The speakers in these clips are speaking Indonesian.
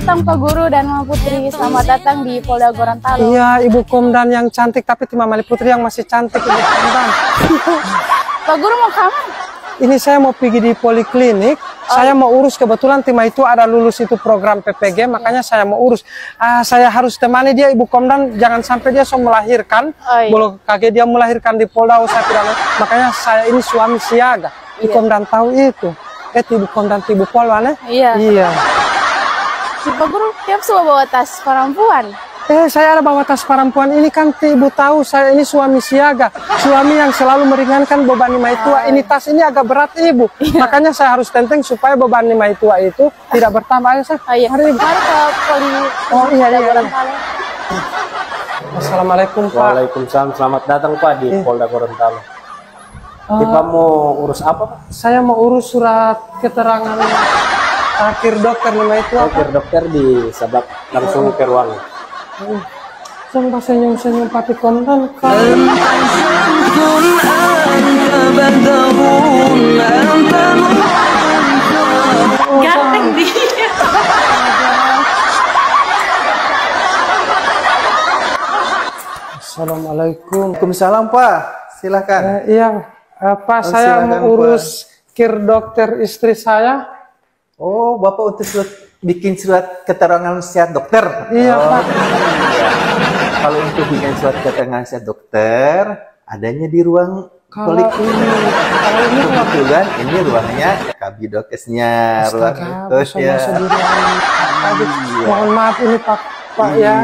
datang Pak Guru dan Mama Putri. Selamat datang di Polda Gorontalo. Iya, Ibu Komdan yang cantik, tapi Mama Putri yang masih cantik, Ibu Komdan. Pak Guru mau kemana? Ini saya mau pergi di poliklinik. Saya mau urus, kebetulan Tima itu ada lulus itu program PPG, makanya saya mau urus. Saya harus temani dia, Ibu Komdan, jangan sampai dia melahirkan. Belum kaget dia melahirkan di Polda, makanya saya ini suami siaga. Ibu Komdan tahu itu. Ibu Komdan Ibu Polwan Iya. Si Pak Guru tiap semua bawa tas perempuan. Saya ada bawa tas perempuan ini kan Ibu tahu saya ini suami siaga, suami yang selalu meringankan beban Nimai Tua. Ini tas ini agak berat Ibu, makanya saya harus tenteng supaya beban Nimai Tua itu tidak bertambah. Mari Ibu. Mari ke Poli. Iya. Assalamualaikum Pak. Waalaikumsalam, selamat datang Pak di Polda Gorontalo. Kita mau urus apa Pak? Saya mau urus surat keterangan akhir dokter Nimai Tua. Akhir dokter di Sabak, langsung ke ruangan. Sampai senyum-senyum Pak Komdan kan. Ganteng dia. Assalamualaikum. Waalaikumsalam Pak, silakan. Iya, Pak, saya mau urus kir dokter istri saya. Oh, Bapak untuk bikin surat keterangan sehat dokter? Iya, Pak. Kalau untuk bikin surat keterangan sehat dokter, adanya di ruang poliklinik. Kalau ini kebetulan ini ruangnya kabidokesnya, ruang itu ya. Mohon maaf ini Pak ya.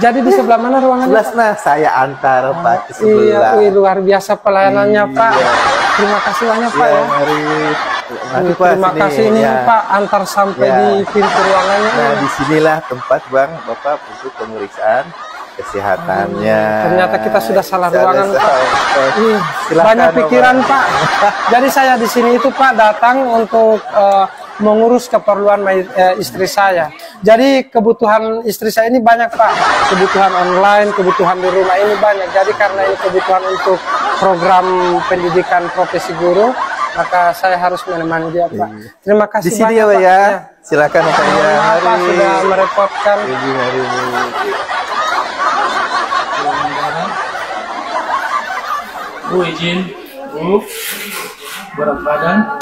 Jadi di sebelah mana ruangannya? Sebelah sana saya antar Pak ke sebelah. Iya, luar biasa pelayanannya Pak. Terima kasih banyak Pak ya. Terima kasih ini Pak, antar sampai di pintu ruangannya. Nah, disinilah tempat Bang Bapak untuk pemeriksaan kesehatannya. Ternyata kita sudah salah ruangan Pak. Banyak pikiran Pak. Jadi saya di sini itu Pak datang untuk mengurus keperluan istri saya. Jadi kebutuhan istri saya ini banyak Pak. Kebutuhan online, kebutuhan di rumah ini banyak. Jadi karena ini kebutuhan untuk program pendidikan profesi guru, maka saya harus menemani dia Pak. Terima kasih di sini banyak ya Pak ya. Silakan Pak ya. Pak sudah merepotkan. Bu izin, Bu, berat badan.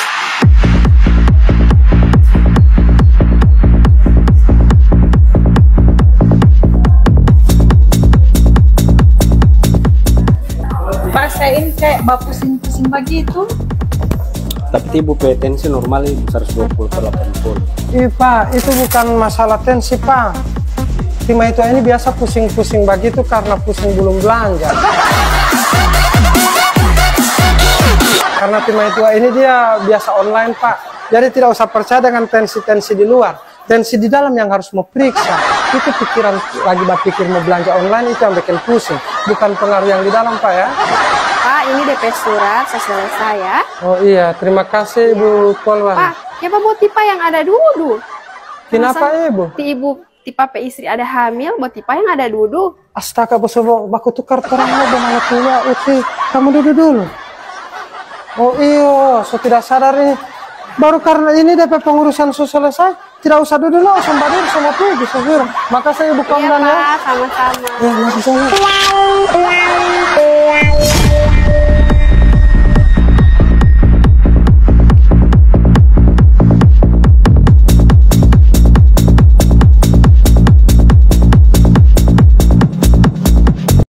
Pak, saya ini kayak pusing-pusing begitu. Tapi Ibu tensi normal Ibu 120/80. Iya Pak, itu bukan masalah tensi Pak. Tima itu ini biasa pusing-pusing begitu karena pusing belum belanja. Karena Tima itu ini dia biasa online Pak. Jadi tidak usah percaya dengan tensi-tensi di luar. Tensi di dalam yang harus mau periksa. Itu pikiran lagi berpikir mau belanja online itu yang bikin pusing. Bukan pengaruh yang di dalam Pak ya. Pak, ini DP surat selesai ya. Oh iya, terima kasih Ibu Polwan. Pak, ya Pak buat tipa yang ada dulu. Kenapa Ibu? Tipa pe istri ada hamil, buat tipa yang ada duduk. Astaga, baku tukar terangnya bagaimana tua Uti. Kamu duduk dulu. Oh iya, so tidak sadar ini. Baru karena ini DP pengurusan selesai, tidak usah duduk loh, sambil sama pergi segera. Makasih Ibu Komdan ya. Iya Pak, sama-sama. Ya, masih sama.